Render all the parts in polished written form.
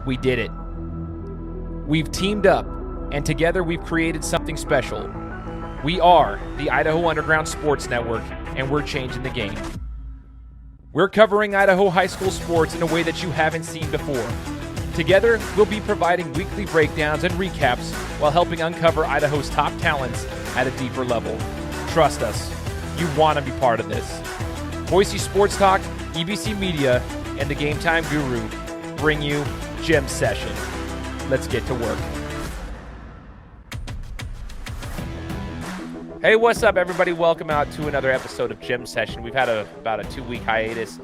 We did it. We've teamed up, and together we've created something special. We are the Idaho Underground Sports Network, and we're changing the game. We're covering Idaho high school sports in a way that you haven't seen before. Together, we'll be providing weekly breakdowns and recaps while helping uncover Idaho's top talents at a deeper level. Trust us, you want to be part of this. Boise Sports Talk, EBC Media, and the Game Time Guru bring you Gym Session. Let's get to work. Hey, what's up, everybody? Welcome out to another episode of Gym Session. We've had about a 2-week hiatus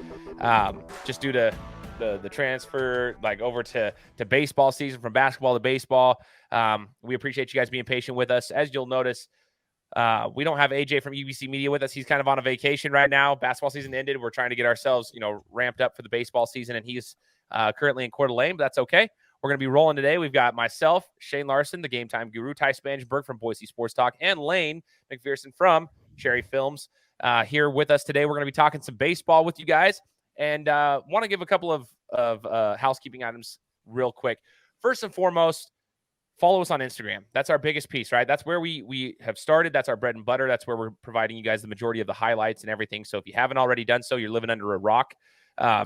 just due to the transfer over to baseball season, from basketball to baseball. We appreciate you guys being patient with us. As you'll notice, we don't have AJ from UBC Media with us. He's kind of on a vacation right now. Basketball season ended. We're trying to get ourselves, ramped up for the baseball season, and he's currently in Coeur d'Alene, but that's okay. We're going to be rolling today. We've got myself, Shane Larson, the Game Time Guru, Ty Spangenberg from Boise Sports Talk, and Lane McPherson from Cherry Filmz here with us today. We're going to be talking some baseball with you guys, and want to give a couple of housekeeping items real quick. First and foremost, follow us on Instagram. That's our biggest piece, right? That's where we have started. That's our bread and butter. That's where we're providing you guys the majority of the highlights and everything. So if you haven't already done so, you're living under a rock.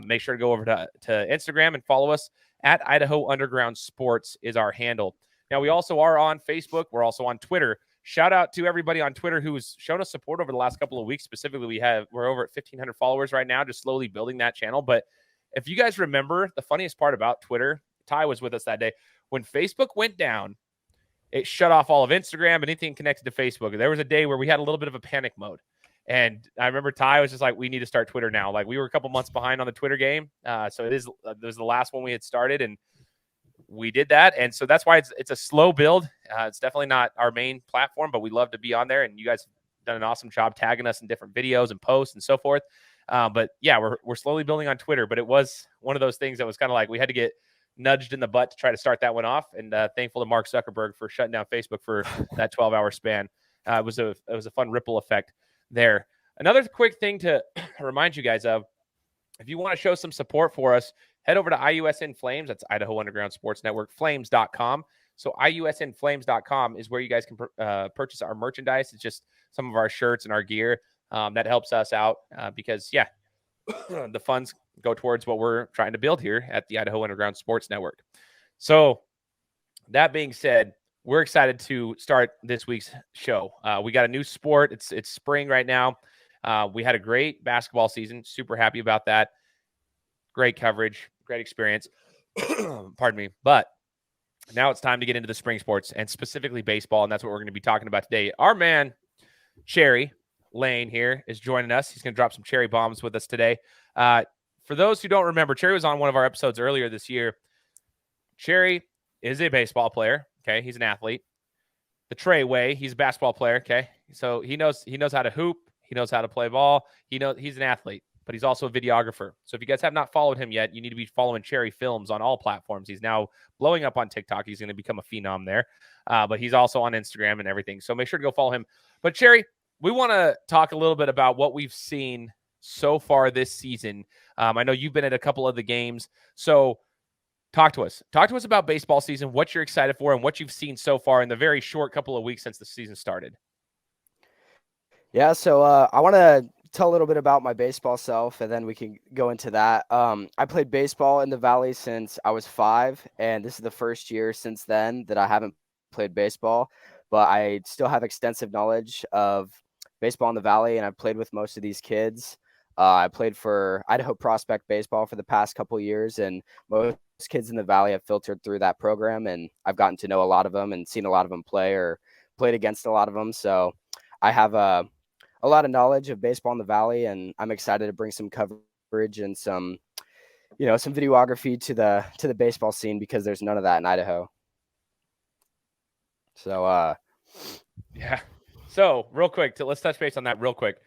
Make sure to go over to Instagram and follow us. At Idaho Underground Sports is our handle. Now, we also are on Facebook. We're also on Twitter. Shout out to everybody on Twitter who's shown us support over the last couple of weeks. Specifically, we're over at 1,500 followers right now, just slowly building that channel. But if you guys remember, the funniest part about Twitter, Ty was with us that day. When Facebook went down, it shut off all of Instagram, anything connected to Facebook. There was a day where we had a little bit of a panic mode. And I remember Ty was just like, we need to start Twitter now. Like, we were a couple months behind on the Twitter game. So it was the last one we had started, and we did that. And so that's why it's a slow build. It's definitely not our main platform, but we love to be on there. And you guys have done an awesome job tagging us in different videos and posts and so forth. But yeah, we're slowly building on Twitter, but it was one of those things that was kind of like we had to get nudged in the butt to try to start that one off. And thankful to Mark Zuckerberg for shutting down Facebook for that 12-hour span. It was a fun ripple effect there. Another quick thing to remind you guys of, if you want to show some support for us, head over to IUSN Flames. That's Idaho Underground Sports Network, flames.com. So IUSNflames.com is where you guys can purchase our merchandise. It's just some of our shirts and our gear. That helps us out because, yeah, the funds go towards what we're trying to build here at the Idaho Underground Sports Network. So that being said, we're excited to start this week's show. We got a new sport. It's spring right now. We had a great basketball season. Super happy about that. Great coverage, great experience. Pardon me. But now it's time to get into the spring sports, and specifically baseball, and that's what we're going to be talking about today. Our man, Cherry Lane here, is joining us. He's going to drop some cherry bombs with us today. For those who don't remember, Cherry was on one of our episodes earlier this year. Cherry is a baseball player. Okay, he's an athlete. The Trey way, he's a basketball player. Okay, so he knows how to hoop. He knows how to play ball. He's an athlete, but he's also a videographer. So if you guys have not followed him yet, you need to be following Cherry Filmz on all platforms. He's now blowing up on TikTok. He's going to become a phenom there, but he's also on Instagram and everything. So make sure to go follow him. But Cherry, we want to talk a little bit about what we've seen so far this season. I know you've been at a couple of the games, so talk to us about baseball season, what you're excited for, and what you've seen so far in the very short couple of weeks since the season started. Yeah, so I want to tell a little bit about my baseball self, and then we can go into that. I played baseball in the Valley since I was 5, and this is the first year since then that I haven't played baseball, but I still have extensive knowledge of baseball in the Valley, and I've played with most of these kids. I played for Idaho Prospect Baseball for the past couple of years, and most kids in the Valley have filtered through that program, and I've gotten to know a lot of them and seen a lot of them play or played against a lot of them. So I have a lot of knowledge of baseball in the Valley, and I'm excited to bring some coverage and some videography to the baseball scene, because there's none of that in Idaho. So yeah. So real quick, let's touch base on that real quick.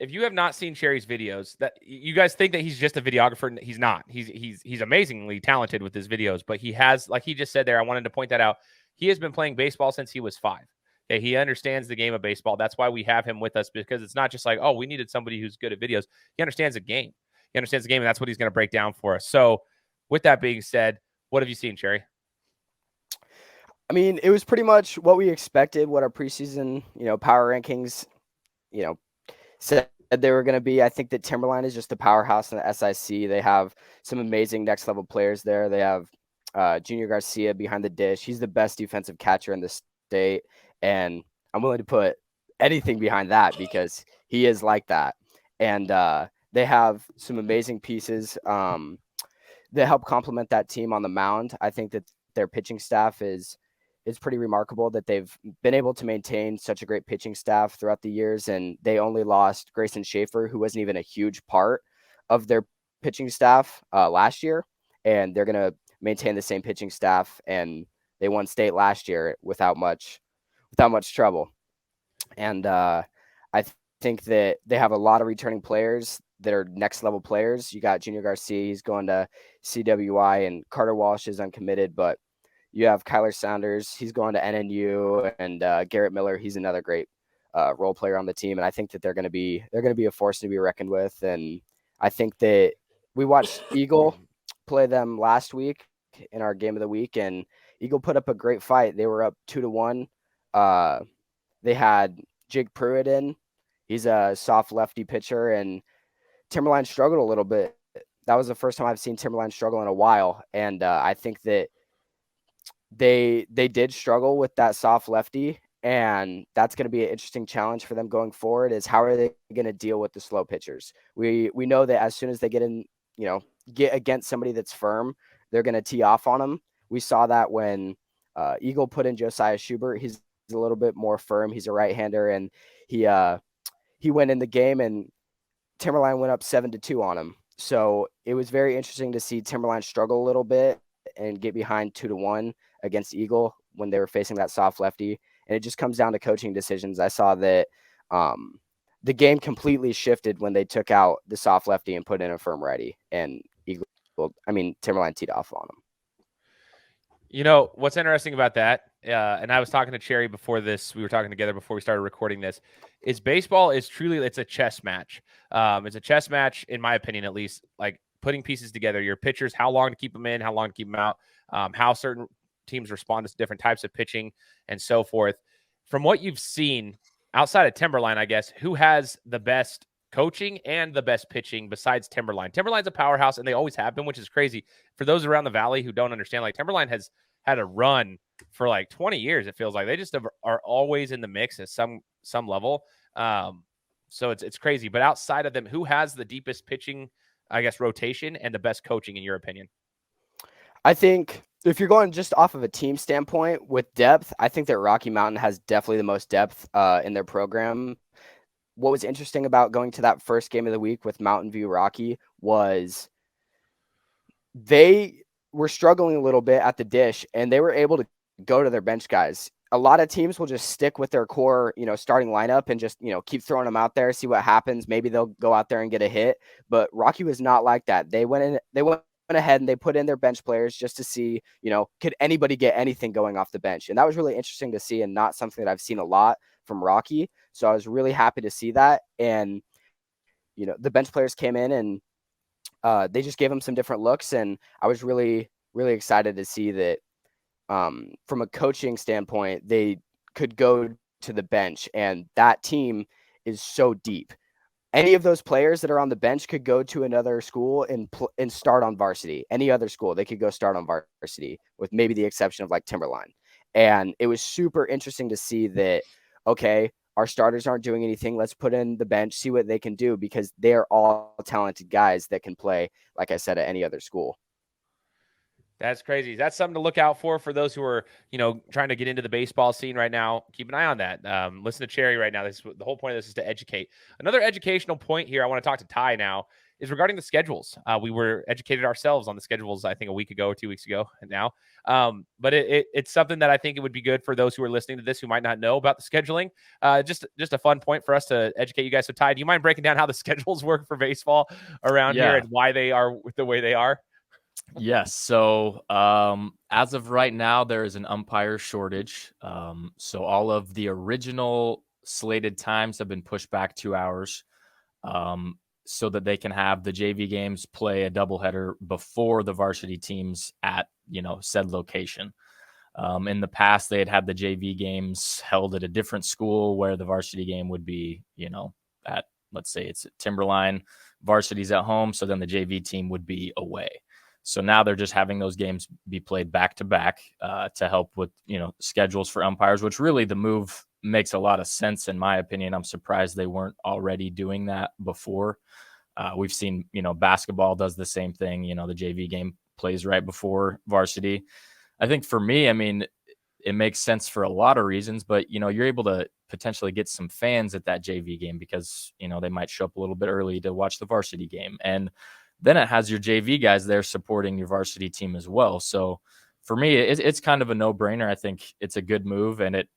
If you have not seen Cherry's videos, that you guys think that he's just a videographer, he's not. He's amazingly talented with his videos, but he has, like he just said there, I wanted to point that out. He has been playing baseball since he was 5. Okay, he understands the game of baseball. That's why we have him with us, because it's not just like, oh, we needed somebody who's good at videos. He understands the game. And that's what he's going to break down for us. So with that being said, What have you seen, Cherry? I mean, it was pretty much what we expected, what our preseason, power rankings, you know, said they were going to be. I think that Timberline is just a powerhouse in the SIC. They have some amazing next level players there. They have Junior Garcia behind the dish. He's the best defensive catcher in the state, and I'm willing to put anything behind that because he is like that. And they have some amazing pieces that help complement that team on the mound. I think that their pitching staff is pretty remarkable that they've been able to maintain such a great pitching staff throughout the years. And they only lost Grayson Schaefer, who wasn't even a huge part of their pitching staff last year. And they're going to maintain the same pitching staff. And they won state last year without much trouble. And I think that they have a lot of returning players that are next level players. You got Junior Garcia, he's going to CWI, and Carter Walsh is uncommitted, but you have Kyler Saunders, he's going to NNU, and Garrett Miller, he's another great role player on the team. And I think that they're going to be a force to be reckoned with. And I think that we watched Eagle play them last week in our game of the week, and Eagle put up a great fight. They were up 2-1. They had Jake Pruitt in. He's a soft lefty pitcher, and Timberline struggled a little bit. That was the first time I've seen Timberline struggle in a while. And I think that they did struggle with that soft lefty, and that's going to be an interesting challenge for them going forward, is how are they going to deal with the slow pitchers? We know that as soon as they get against somebody that's firm, they're going to tee off on them. We saw that when Eagle put in Josiah Schubert. He's a little bit more firm. He's a right-hander, and he went in the game, and Timberline went up 7-2 on him. So it was very interesting to see Timberline struggle a little bit and get behind 2-1 against Eagle when they were facing that soft lefty. And it just comes down to coaching decisions. I saw that the game completely shifted when they took out the soft lefty and put in a firm righty, and Timberline teed off on him. You know, what's interesting about that, and I was talking to Cherry before this, we were talking together before we started recording this, is baseball is truly, it's a chess match. It's a chess match, in my opinion, at least, like putting pieces together, your pitchers, how long to keep them in, how long to keep them out, how certain teams respond to different types of pitching and so forth. From what you've seen outside of Timberline, I guess, who has the best coaching and the best pitching besides Timberline? Timberline's a powerhouse, and they always have been, which is crazy. For those around the valley who don't understand, like Timberline has had a run for like 20 years. It feels like they just are always in the mix at some level. So it's crazy. But outside of them, who has the deepest pitching, I guess, rotation and the best coaching, in your opinion? I think if you're going just off of a team standpoint with depth, I think that Rocky Mountain has definitely the most depth in their program. What was interesting about going to that first game of the week with Mountain View Rocky was they were struggling a little bit at the dish, and they were able to go to their bench guys. A lot of teams will just stick with their core, starting lineup and just, keep throwing them out there, see what happens. Maybe they'll go out there and get a hit, but Rocky was not like that. They went ahead and they put in their bench players just to see, could anybody get anything going off the bench? And that was really interesting to see, and not something that I've seen a lot from Rocky. So I was really happy to see that. And, the bench players came in and they just gave them some different looks. And I was really, really excited to see that from a coaching standpoint, they could go to the bench, and that team is so deep. Any of those players that are on the bench could go to another school and start on varsity. Any other school, they could go start on varsity, with maybe the exception of like Timberline. And it was super interesting to see that, okay, our starters aren't doing anything. Let's put in the bench, see what they can do, because they're all talented guys that can play, like I said, at any other school. That's crazy. That's something to look out for those who are, trying to get into the baseball scene right now. Keep an eye on that. Listen to Cherry right now. The whole point of this is to educate. Another educational point here, I want to talk to Ty now, is regarding the schedules. We were educated ourselves on the schedules, I think, a week ago or 2 weeks ago now. But it's something that I think it would be good for those who are listening to this who might not know about the scheduling. Just a fun point for us to educate you guys. So, Ty, do you mind breaking down how the schedules work for baseball around here and why they are the way they are? Yes. So as of right now, there is an umpire shortage. So all of the original slated times have been pushed back 2 hours. so that they can have the JV games play a doubleheader before the varsity teams at, said location. In the past, they had the JV games held at a different school where the varsity game would be, at, let's say it's at Timberline, varsity's at home. So then the JV team would be away. So now they're just having those games be played back to back to help with, schedules for umpires, which really the move makes a lot of sense. In my opinion, I'm surprised they weren't already doing that before. We've seen, basketball does the same thing. The JV game plays right before varsity. I think for me, it makes sense for a lot of reasons, but, you're able to potentially get some fans at that JV game because, they might show up a little bit early to watch the varsity game. And then it has your JV guys there supporting your varsity team as well. So for me, it's kind of a no-brainer. I think it's a good move, and it,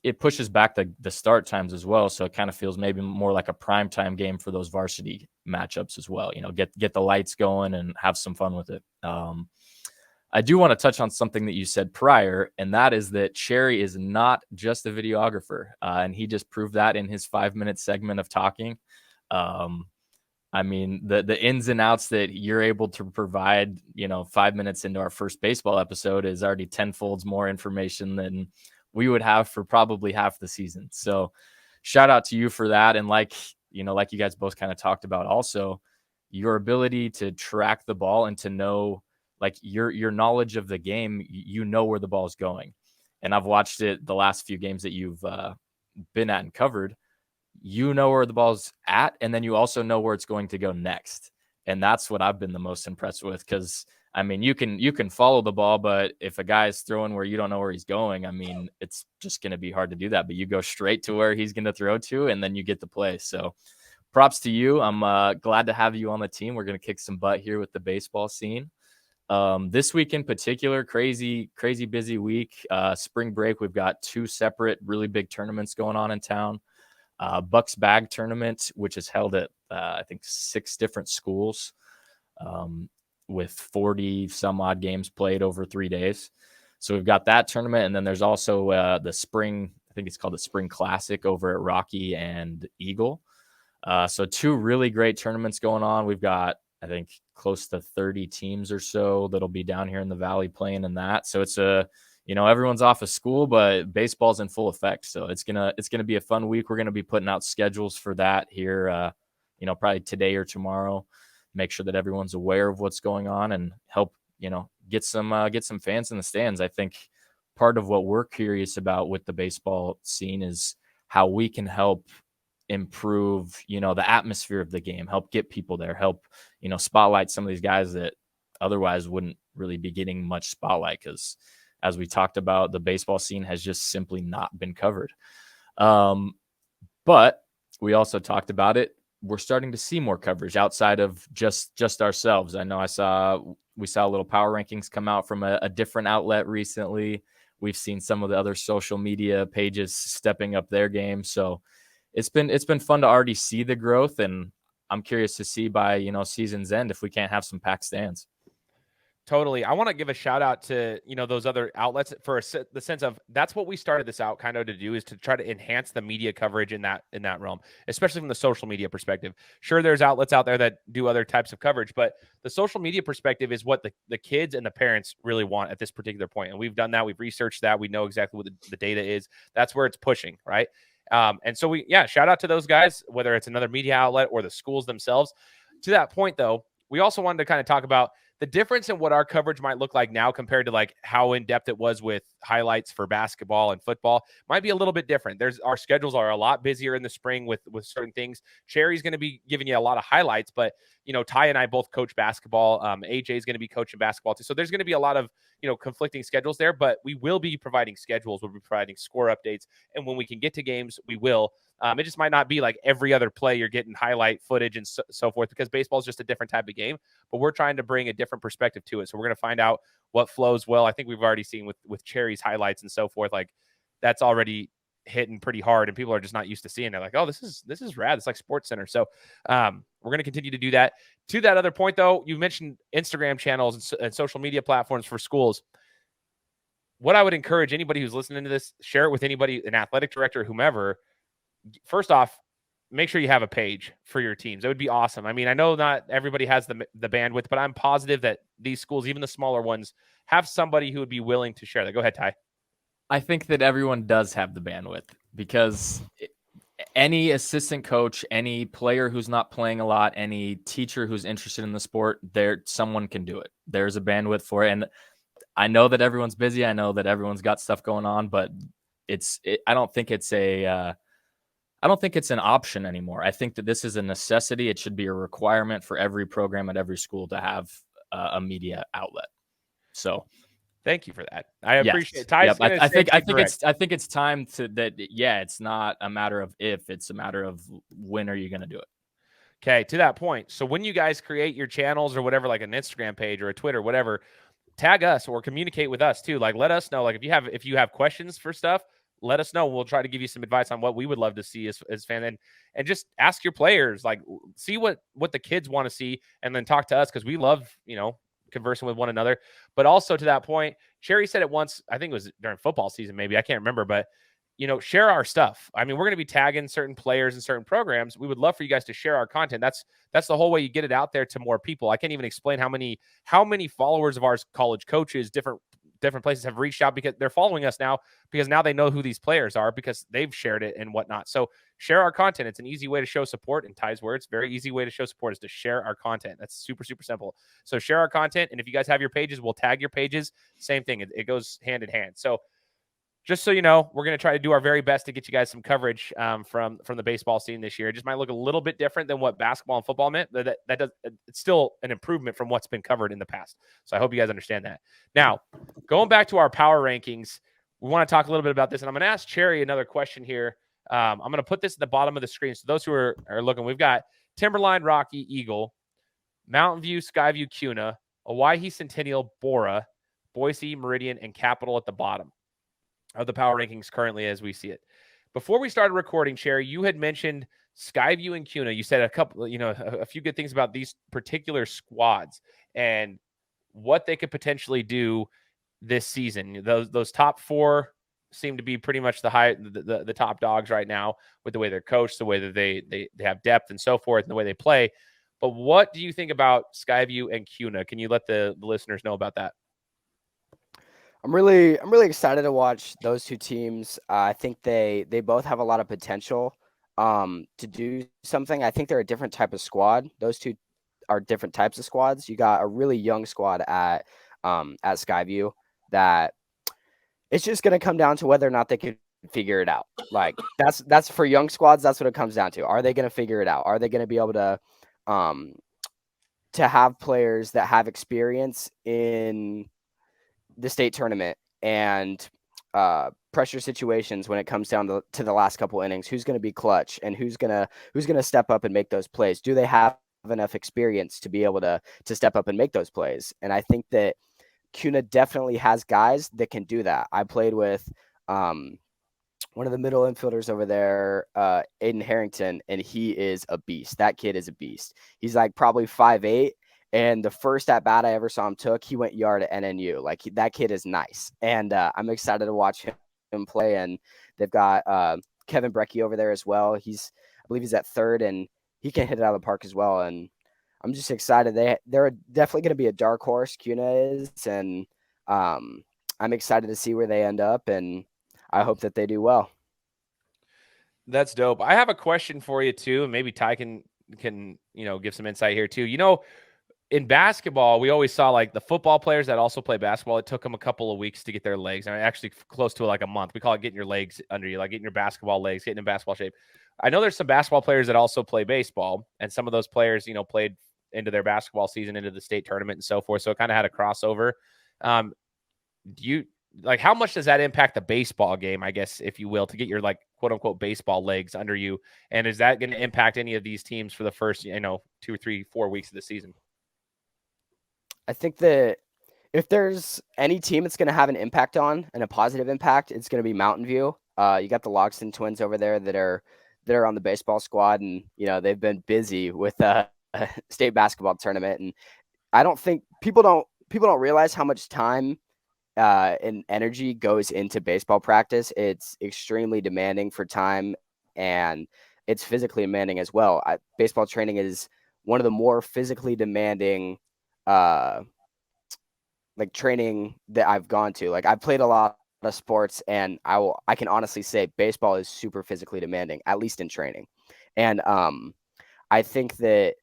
it pushes back the start times as well. So it kind of feels maybe more like a primetime game for those varsity matchups as well. Get the lights going and have some fun with it. I do want to touch on something that you said prior, and that is that Cherry is not just a videographer. And he just proved that in his 5-minute segment of talking. The ins and outs that you're able to provide, 5 minutes into our first baseball episode is already tenfold more information than we would have for probably half the season. So shout out to you for that. And like you guys both kind of talked about also, your ability to track the ball and to know, like, your knowledge of the game, where the ball is going. And I've watched it the last few games that you've been at and covered. Where the ball's at, and then you also know where it's going to go next. And that's what I've been the most impressed with, because you can follow the ball, but if a guy is throwing where you don't know where he's going, it's just going to be hard to do that. But you go straight to where he's going to throw to, and then you get the play. So props to you. I'm glad to have you on the team. We're going to kick some butt here with the baseball scene. This week in particular, crazy busy week. Spring break, we've got 2 separate really big tournaments going on in town. Bucks Bag tournament, which is held at I think 6 different schools, with 40 some odd games played over 3 days. So we've got that tournament, and then there's also the spring, I think it's called the Spring Classic over at Rocky and Eagle. So 2 really great tournaments going on. We've got, I think, close to 30 teams or so that'll be down here in the Valley playing in that. So it's everyone's off of school, but baseball's in full effect. So it's gonna be a fun week. We're gonna be putting out schedules for that here, probably today or tomorrow. Make sure that everyone's aware of what's going on and help, get some fans in the stands. I think part of what we're curious about with the baseball scene is how we can help improve, the atmosphere of the game, help get people there, help, spotlight some of these guys that otherwise wouldn't really be getting much spotlight, because as we talked about, the baseball scene has just simply not been covered. But we also talked about it. We're starting to see more coverage outside of just ourselves. I know we saw a little power rankings come out from a different outlet recently. We've seen some of the other social media pages stepping up their game. So it's been fun to already see the growth, and I'm curious to see by, season's end if we can't have some packed stands. Totally. I want to give a shout out to, those other outlets for the sense of that's what we started this out kind of to do, is to try to enhance the media coverage in that realm, especially from the social media perspective. Sure, there's outlets out there that do other types of coverage, but the social media perspective is what the kids and the parents really want at this particular point. And we've done that. We've researched that. We know exactly what the data is. That's where it's pushing, right? And so shout out to those guys, whether it's another media outlet or the schools themselves. To that point, though, we also wanted to kind of talk about the difference in what our coverage might look like now compared to like how in depth it was with highlights for basketball and football. Might be a little bit different. Our schedules are a lot busier in the spring with certain things. Cherry's going to be giving you a lot of highlights, but Ty and I both coach basketball. AJ is going to be coaching basketball too. So there's going to be a lot of, conflicting schedules there, but we will be providing schedules. We'll be providing score updates. And when we can get to games, we will. It just might not be like every other play you're getting highlight footage and so forth, because baseball is just a different type of game, but we're trying to bring a different perspective to it. So we're going to find out what flows well. I think we've already seen with Cherry's highlights and so forth, like that's already hitting pretty hard and people are just not used to seeing it. Like, oh, this is rad. It's like Sports Center. So we're going to continue to do that. To that other point though, you mentioned Instagram channels and social media platforms for schools. What I would encourage anybody who's listening to this, share it with anybody, an athletic director, whomever. First off, make sure you have a page for your teams. It would be awesome. I mean, I know not everybody has the bandwidth, but I'm positive that these schools, even the smaller ones, have somebody who would be willing to share that. Go ahead, Ty. I think that everyone does have the bandwidth, because any assistant coach, any player who's not playing a lot, any teacher who's interested in the sport, someone can do it. There's a bandwidth for it. And I know that everyone's busy. I know that everyone's got stuff going on, but I don't think it's an option anymore. I think that this is a necessity. It should be a requirement for every program at every school to have a media outlet. So thank you for that. I appreciate it. Yep. I think it's time to that. Yeah, it's not a matter of if, it's a matter of when are you going to do it. Okay, to that point. So when you guys create your channels or whatever, like an Instagram page or a Twitter, whatever, tag us or communicate with us too. Like, let us know. Like, if you have questions for stuff, let us know. We'll try to give you some advice on what we would love to see as fans, and just ask your players, like, see what the kids want to see, and then talk to us, because we love, conversing with one another. But also, to that point, Cherry said it once, I think it was during football season, maybe, I can't remember, but share our stuff. I mean, we're going to be tagging certain players and certain programs. We would love for you guys to share our content. That's the whole way you get it out there to more people. I can't even explain how many followers of ours, college coaches, different places, have reached out because they're following us now, because now they know who these players are because they've shared it and whatnot. So share our content. It's an easy way to show support. In Ty's words, very easy way to show support is to share our content. That's super, super simple. So share our content. And if you guys have your pages, we'll tag your pages. Same thing. It goes hand in hand. So just so you know, we're going to try to do our very best to get you guys some coverage from the baseball scene this year. It just might look a little bit different than what basketball and football meant. It's still an improvement from what's been covered in the past. So I hope you guys understand that. Now, going back to our power rankings, we want to talk a little bit about this, and I'm going to ask Cherry another question here. I'm going to put this at the bottom of the screen. So those who are looking, we've got Timberline, Rocky, Eagle, Mountain View, Skyview, Cuna, Owyhee, Centennial, Bora, Boise, Meridian, and Capital at the bottom of the power rankings currently as we see it. Before we started recording, Cherry, you had mentioned Skyview and Cuna. You said a few good things about these particular squads and what they could potentially do this season. Those top four seem to be pretty much the top dogs right now, with the way they're coached, the way that they have depth and so forth, and the way they play. But what do you think about Skyview and Cuna? Can you let the listeners know about that? I'm really excited to watch those two teams. I think they both have a lot of potential to do something. I think they're a different type of squad. Those two are different types of squads. You got a really young squad at Skyview that it's just going to come down to whether or not they can figure it out. Like that's for young squads. That's what it comes down to. Are they going to figure it out? Are they going to be able to have players that have experience in the state tournament and pressure situations when it comes down to the last couple innings? Who's going to be clutch and who's going to step up and make those plays? Do they have enough experience to be able to step up and make those plays? And I think that Cuna definitely has guys that can do that. I played with one of the middle infielders over there, Aiden Harrington, and he is a beast. That kid is a beast. He's like probably 5'8". And the first at bat I ever saw him he went yard at NNU. Like that kid is nice. And I'm excited to watch him play. And they've got Kevin Brecky over there as well. I believe he's at third, and he can hit it out of the park as well. And I'm just excited. They're definitely going to be a dark horse, Cuna is. And I'm excited to see where they end up. And I hope that they do well. That's dope. I have a question for you too. And maybe Ty can give some insight here too. In basketball, we always saw like the football players that also play basketball. It took them a couple of weeks to get their legs. I mean, actually close to like a month. We call it getting your legs under you, like getting your basketball legs, getting in basketball shape. I know there's some basketball players that also play baseball, and some of those players, played into their basketball season, into the state tournament and so forth. So it kind of had a crossover. How much does that impact the baseball game, I guess, if you will, to get your like quote unquote baseball legs under you? And is that going to impact any of these teams for the first, 2 or 3, 4 weeks of the season? I think that if there's any team it's going to have an impact on and a positive impact, it's going to be Mountain View. You got the Logston twins over there that are on the baseball squad, and they've been busy with a state basketball tournament. And I don't think people don't realize how much time and energy goes into baseball practice. It's extremely demanding for time and it's physically demanding as well. Baseball training is one of the more physically demanding like training that I've gone to. Like, I've played a lot of sports, and I can honestly say baseball is super physically demanding, at least in training. And I think that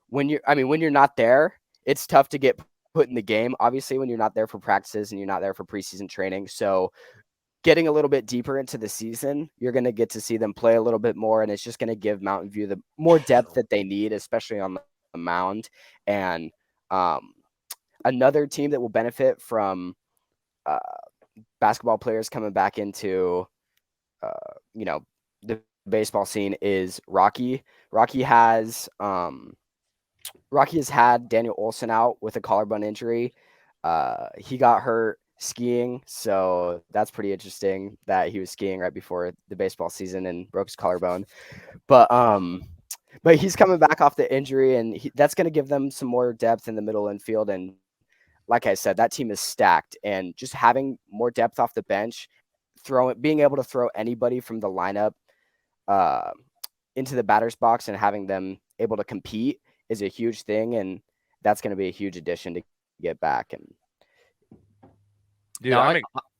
when you're not there, it's tough to get put in the game, obviously, when you're not there for practices and you're not there for preseason training. So getting a little bit deeper into the season, you're going to get to see them play a little bit more, and it's just going to give Mountain View the more depth that they need, especially on the mound. And another team that will benefit from basketball players coming back into the baseball scene is Rocky. Rocky has had Daniel Olson out with a collarbone injury. He got hurt skiing, so that's pretty interesting that he was skiing right before the baseball season and broke his collarbone. But he's coming back off the injury, and that's going to give them some more depth in the middle infield. And like I said, that team is stacked, and just having more depth off the bench, being able to throw anybody from the lineup into the batter's box and having them able to compete is a huge thing, and that's going to be a huge addition to get back. And dude, now,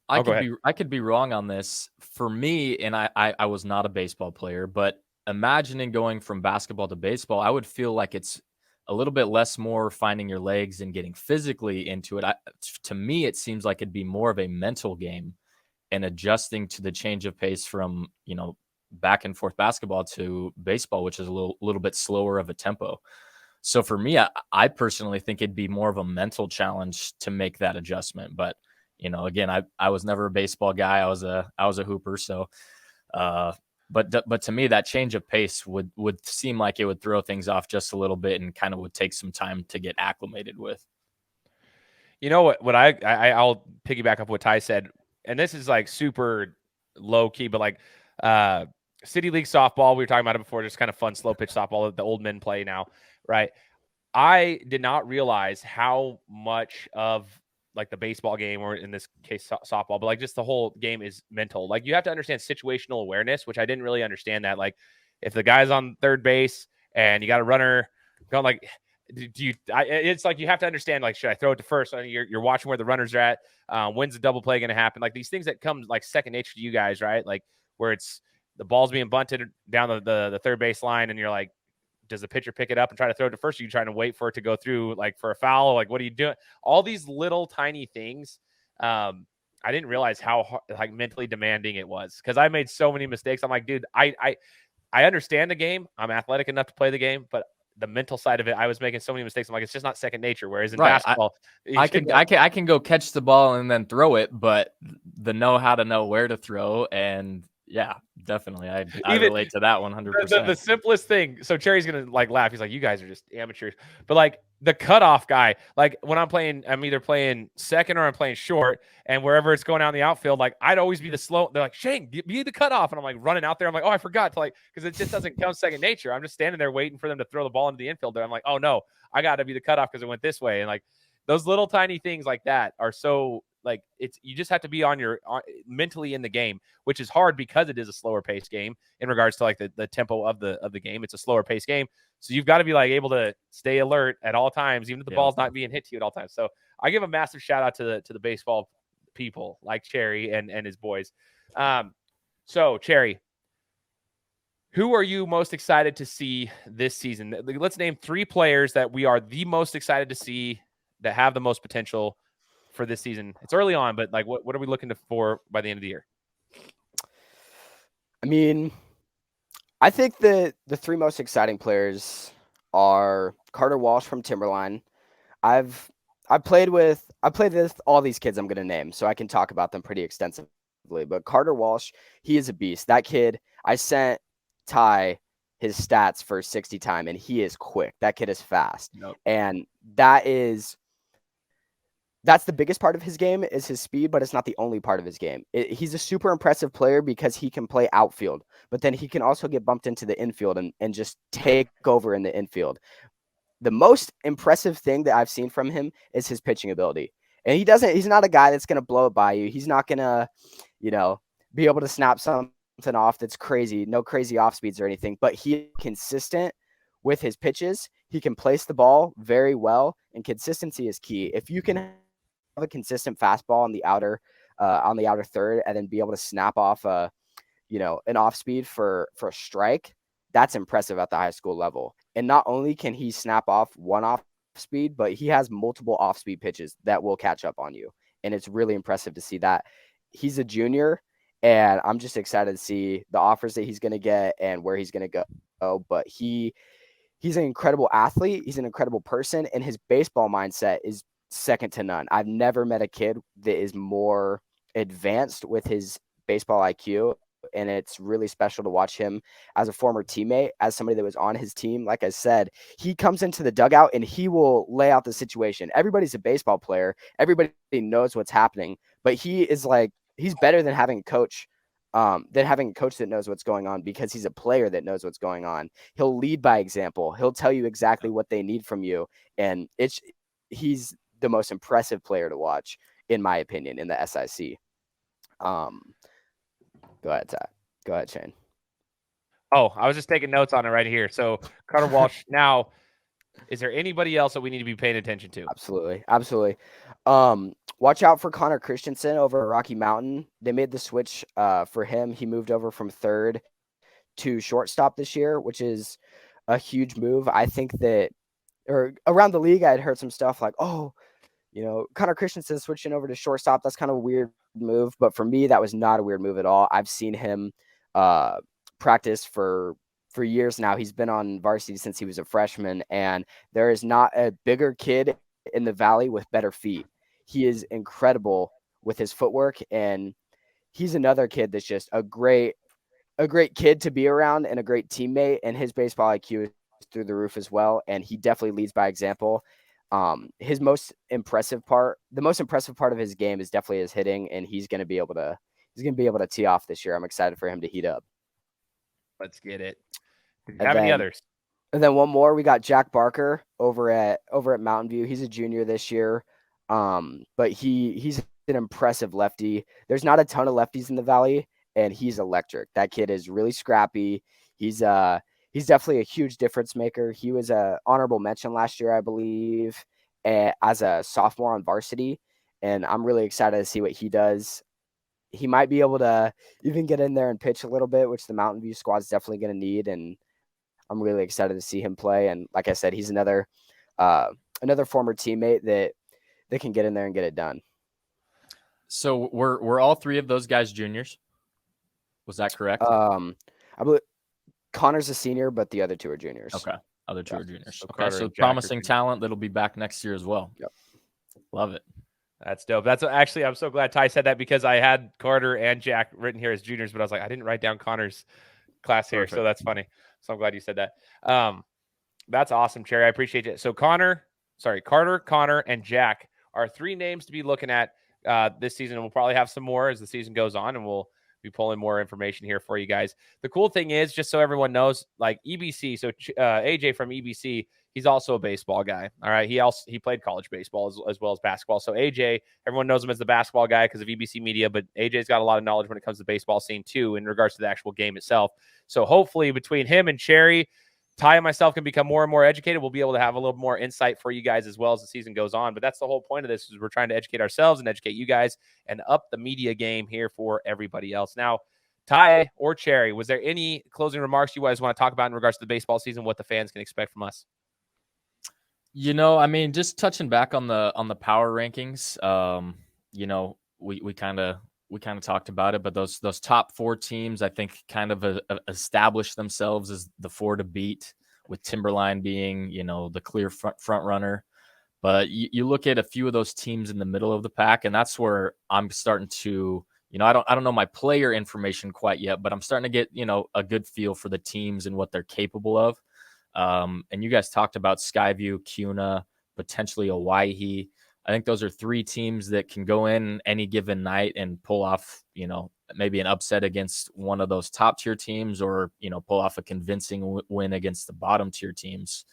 I could be wrong on this. For me, and I was not a baseball player, but imagining going from basketball to baseball, I would feel like it's a little bit less more finding your legs and getting physically into it. To me, it seems like it'd be more of a mental game and adjusting to the change of pace from, back and forth basketball to baseball, which is a little bit slower of a tempo. So for me, I personally think it'd be more of a mental challenge to make that adjustment. But, again, I was never a baseball guy. I was a hooper. So, but to me, that change of pace would seem like it would throw things off just a little bit and kind of would take some time to get acclimated with. You know what I'll piggyback up what Ty said, and this is like super low key, but like City League softball, we were talking about it before, just kind of fun slow pitch softball that the old men play now, right? I did not realize how much of like the baseball game, or in this case softball, but like just the whole game is mental. Like, you have to understand situational awareness, which I didn't really understand that. Like, if the guy's on third base and you got a runner going, like, it's like you have to understand, like, should I throw it to first? You're watching where the runners are at. When's the double play going to happen? Like, these things that come like second nature to you guys, right? Like, where it's the ball's being bunted down the third base line, and you're like, does the pitcher pick it up and try to throw it to first? Or are you trying to wait for it to go through, like, for a foul? Like, what are you doing? All these little tiny things. I didn't realize how like mentally demanding it was, because I made so many mistakes. I'm like, dude, I understand the game. I'm athletic enough to play the game, but the mental side of it, I was making so many mistakes. I'm like, it's just not second nature. Whereas in basketball, I can go catch the ball and then throw it, but the know how to know where to throw. And yeah, definitely. I relate to that 100%. The simplest thing. So Cherry's going to like laugh. He's like, you guys are just amateurs. But like the cutoff guy, like when I'm either playing second or I'm playing short, and wherever it's going out in the outfield, like I'd always be the slow. They're like, Shane, be the cutoff. And I'm like running out there. I'm like, oh, I forgot to, like, because it just doesn't come second nature. I'm just standing there waiting for them to throw the ball into the infield. I'm like, oh no, I got to be the cutoff because it went this way. And like those little tiny things like that are so, like, you just have to be mentally in the game, which is hard because it is a slower paced game in regards to like the tempo of the game. It's a slower paced game. So you've got to be like able to stay alert at all times, even if the ball's not being hit to you at all times. So I give a massive shout out to the baseball people like Cherry and his boys. So Cherry, who are you most excited to see this season? Let's name 3 players that we are the most excited to see that have the most potential for this season. It's early on, but like, what are we looking for by the end of the year? I mean, I think the 3 most exciting players are Carter Walsh from Timberline. I've played with all these kids I'm going to name, so I can talk about them pretty extensively. But Carter Walsh, he is a beast. That kid, I sent Ty his stats for 60 time, and he is quick. That kid is fast. Nope. And that's the biggest part of his game is his speed, but it's not the only part of his game. He's a super impressive player because he can play outfield, but then he can also get bumped into the infield and just take over in the infield. The most impressive thing that I've seen from him is his pitching ability. And he's not a guy that's going to blow it by you. He's not going to, be able to snap something off that's crazy, no crazy off speeds or anything, but he's consistent with his pitches. He can place the ball very well, and consistency is key. If you can have a consistent fastball on the outer third, and then be able to snap off an off speed for a strike, that's impressive at the high school level. And not only can he snap off one off speed, but he has multiple off speed pitches that will catch up on you. And it's really impressive to see that. He's a junior, and I'm just excited to see the offers that he's going to get and where he's going to go. But he's an incredible athlete. He's an incredible person, and his baseball mindset is second to none. I've never met a kid that is more advanced with his baseball IQ, and it's really special to watch him as a former teammate, as somebody that was on his team. Like I said, he comes into the dugout and he will lay out the situation. Everybody's a baseball player. Everybody knows what's happening, but he's better than having a coach that knows what's going on, because he's a player that knows what's going on. He'll lead by example. He'll tell you exactly what they need from you. And he's the most impressive player to watch, in my opinion, in the SIC. Go ahead, Ty. Go ahead, Shane. Oh, I was just taking notes on it right here. So Carter Walsh. Now, is there anybody else that we need to be paying attention to? Absolutely. Watch out for Conor Christiansen over at Rocky Mountain. They made the switch for him. He moved over from third to shortstop this year, which is a huge move. I think that, or around the league, I had heard some stuff like, Conor Christiansen switching over to shortstop, that's kind of a weird move. But for me, that was not a weird move at all. I've seen him practice for years now. He's been on varsity since he was a freshman, and there is not a bigger kid in the Valley with better feet. He is incredible with his footwork, and he's another kid that's just a great kid to be around and a great teammate, and his baseball IQ is through the roof as well, and he definitely leads by example. The most impressive part of his game is definitely his hitting, and he's going to be able to tee off this year. I'm excited for him to heat up. Let's get it. Do you have any others? And then one more, we got Jack Barker over at Mountain View. He's a junior this year. But he's an impressive lefty. There's not a ton of lefties in the Valley, and he's electric. That kid is really scrappy. He's definitely a huge difference maker. He was a honorable mention last year, I believe, as a sophomore on varsity, and I'm really excited to see what he does. He might be able to even get in there and pitch a little bit, which the Mountain View squad's definitely going to need, and I'm really excited to see him play. And like I said, he's another former teammate that can get in there and get it done. So were all three of those guys juniors? Was that correct? I believe Connor's a senior, but the other two are juniors. Okay. Other two are juniors. So Okay. So promising talent that'll be back next year as well. Yep. Love it. That's dope. That's actually, I'm so glad Ty said that, because I had Carter and Jack written here as juniors, but I was like, I didn't write down Connor's class here. Perfect. So that's funny. So I'm glad you said that. That's awesome, Cherry. I appreciate it. So Carter, Connor, and Jack are three names to be looking at this season. And we'll probably have some more as the season goes on, and we'll be pulling more information here for you guys. The cool thing is, just so everyone knows, like EBC, so AJ from EBC, he's also a baseball guy. All right. He played college baseball as well as basketball. So AJ, everyone knows him as the basketball guy because of EBC media, but AJ's got a lot of knowledge when it comes to the baseball scene too, in regards to the actual game itself. So hopefully between him and Cherry, Ty and myself can become more and more educated. We'll be able to have a little more insight for you guys as well as the season goes on. But that's the whole point of this, is we're trying to educate ourselves and educate you guys and up the media game here for everybody else. Now, Ty or Cherry, was there any closing remarks you guys want to talk about in regards to the baseball season, what the fans can expect from us? I mean, just touching back on the power rankings, we kind of talked about it, but those top four teams, I think, kind of established themselves as the four to beat, with Timberline being, the clear front runner. But you look at a few of those teams in the middle of the pack, and that's where I'm starting to, I don't know my player information quite yet, but I'm starting to get, a good feel for the teams and what they're capable of. And you guys talked about Skyview, CUNA, potentially Owyhee. I think those are three teams that can go in any given night and pull off, maybe an upset against one of those top tier teams, or, pull off a convincing win against the bottom tier teams.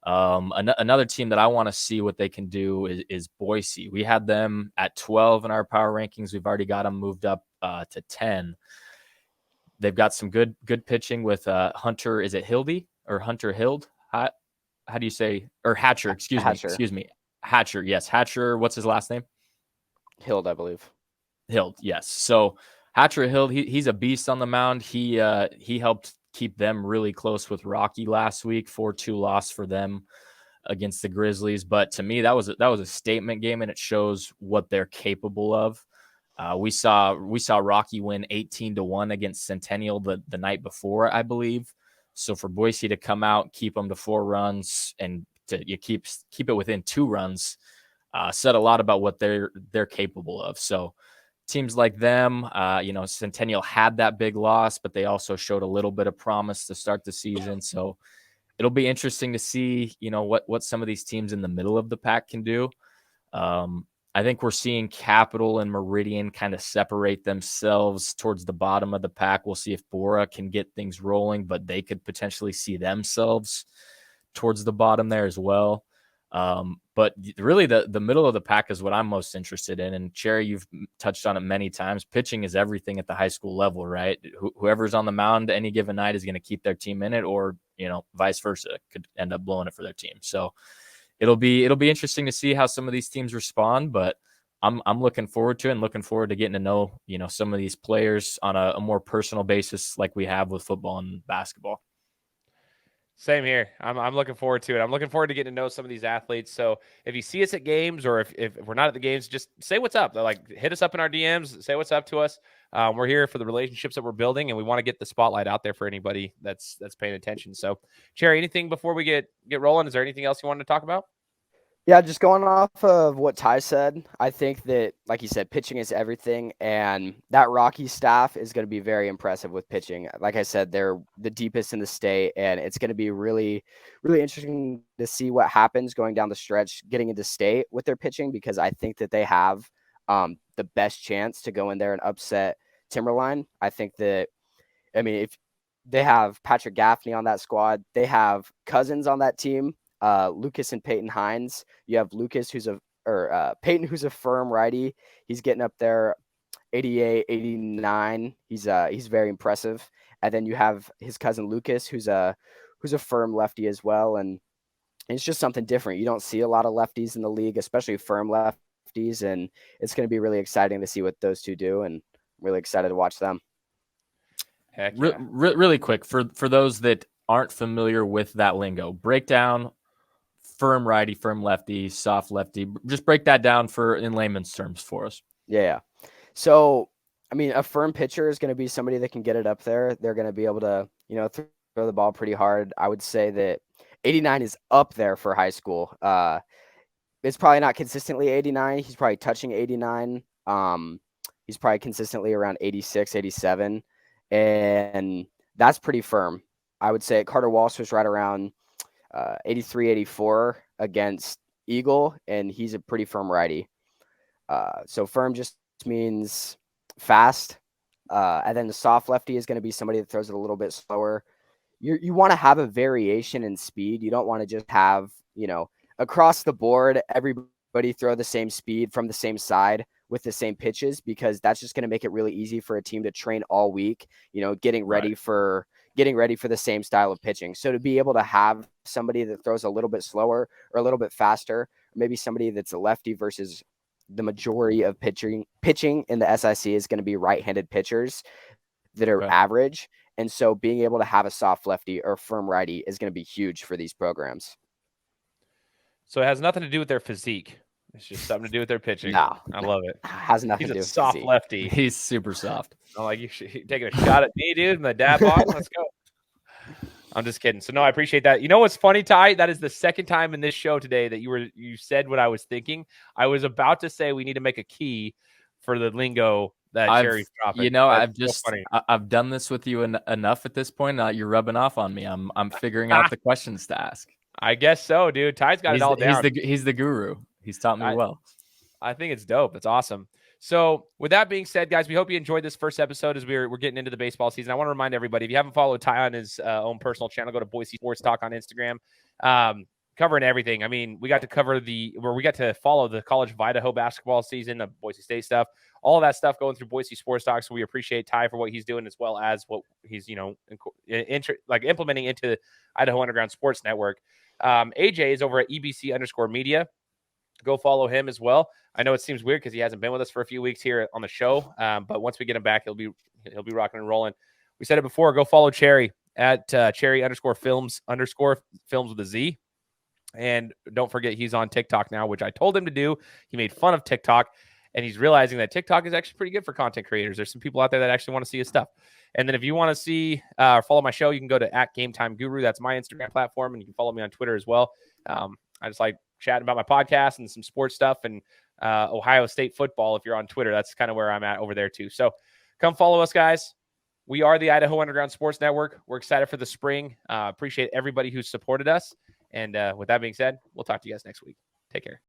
Another team that I want to see what they can do is Boise. We had them at 12 in our power rankings. We've already got them moved up to 10. They've got some good pitching with Hunter. Is it Hildy or Hunter Hild? How do you say? Or Hatcher? Excuse me. Hatcher. Yes, Hatcher. What's his last name? Hild, I believe. Hild. Yes. So Hatcher Hild, he's a beast on the mound. He helped keep them really close with Rocky last week. 4-2 loss for them against the Grizzlies. But to me, that was a statement game, and it shows what they're capable of. We saw Rocky win 18-1 against Centennial the night before, I believe. So for Boise to come out, keep them to 4 runs, and you keep it within 2 runs, said a lot about what they're capable of. So teams like them, Centennial had that big loss, but they also showed a little bit of promise to start the season. So it'll be interesting to see, what some of these teams in the middle of the pack can do. I think we're seeing Capital and Meridian kind of separate themselves towards the bottom of the pack. We'll see if Bora can get things rolling, but they could potentially see themselves towards the bottom there as well. But really the middle of the pack is what I'm most interested in. And Cherry, you've touched on it many times. Pitching is everything at the high school level, right? Whoever's on the mound any given night is going to keep their team in it, or, vice versa, could end up blowing it for their team. So it'll be interesting to see how some of these teams respond, but I'm looking forward to it and looking forward to getting to know, some of these players on a more personal basis like we have with football and basketball. Same here. I'm looking forward to it. I'm looking forward to getting to know some of these athletes. So if you see us at games, or if we're not at the games, just say what's up. Like, hit us up in our DMs, say what's up to us. We're here for the relationships that we're building, and we want to get the spotlight out there for anybody that's paying attention. So, Cherry, anything before we get rolling? Is there anything else you wanted to talk about? Yeah, just going off of what Ty said, I think that, like you said, pitching is everything, and that Rocky staff is going to be very impressive with pitching. Like I said, they're the deepest in the state, and it's going to be really, really interesting to see what happens going down the stretch, getting into state with their pitching, because I think that they have the best chance to go in there and upset Timberline. I think that, if they have Patrick Gaffney on that squad, they have Cousins on that team. Lucas and Peyton Hines. You have Lucas, Peyton, who's a firm righty. He's getting up there, 88, 89. He's very impressive. And then you have his cousin Lucas, who's a firm lefty as well. And it's just something different. You don't see a lot of lefties in the league, especially firm lefties. And it's going to be really exciting to see what those two do. And I'm really excited to watch them. Heck yeah. Really quick, for those that aren't familiar with that lingo, break down firm righty, firm lefty, soft lefty. Just break that down in layman's terms for us. Yeah. So, a firm pitcher is going to be somebody that can get it up there. They're going to be able to, throw the ball pretty hard. I would say that 89 is up there for high school. It's probably not consistently 89. He's probably touching 89. He's probably consistently around 86, 87. And that's pretty firm. I would say Carter Walsh was right around 83, 84 against Eagle, and he's a pretty firm righty. So firm just means fast. And then the soft lefty is going to be somebody that throws it a little bit slower. You want to have a variation in speed. You don't want to just have, across the board, everybody throw the same speed from the same side with the same pitches, because that's just going to make it really easy for a team to train all week, getting ready for the same style of pitching. So to be able to have somebody that throws a little bit slower or a little bit faster, or maybe somebody that's a lefty, versus the majority of pitching in the SIC is going to be right-handed pitchers that are average. And so being able to have a soft lefty or firm righty is going to be huge for these programs. So it has nothing to do with their physique. It's just something to do with their pitching. No, I love it. Has nothing to do with soft physique. lefty. He's super soft. I'm like, you taking a shot at me, dude, and the dad bod? Let's go. I'm just kidding. So no, I appreciate that. You know what's funny, Ty? That is the second time in this show today that you said what I was thinking. I was about to say we need to make a key for the lingo that Cherry's dropping. I've done this with you enough at this point. You're rubbing off on me. I'm figuring out the questions to ask. I guess so, dude. Ty's got it all down. He's the guru. He's taught me well. I think it's dope. It's awesome. So with that being said, guys, we hope you enjoyed this first episode as we're getting into the baseball season. I want to remind everybody, if you haven't followed Ty on his own personal channel, go to Boise Sports Talk on Instagram. covering everything. I mean, we got to follow the College of Idaho basketball season, the Boise State stuff, all of that stuff going through Boise Sports Talk. So we appreciate Ty for what he's doing, as well as what he's, implementing into Idaho Underground Sports Network. AJ is over at EBC_media. Go follow him as well. I know it seems weird because he hasn't been with us for a few weeks here on the show. But once we get him back, he'll be rocking and rolling. We said it before. Go follow Cherry at Cherry_Filmz with a Z. And don't forget, he's on TikTok now, which I told him to do. He made fun of TikTok, and he's realizing that TikTok is actually pretty good for content creators. There's some people out there that actually want to see his stuff. And then if you want to see or follow my show, you can go to @GameTimeGuru. That's my Instagram platform, and you can follow me on Twitter as well. I just like chatting about my podcast and some sports stuff and Ohio State football. If you're on Twitter, that's kind of where I'm at over there too. So come follow us, guys. We are the Idaho Underground Sports Network. We're excited for the spring. Appreciate everybody who supported us. And with that being said, we'll talk to you guys next week. Take care.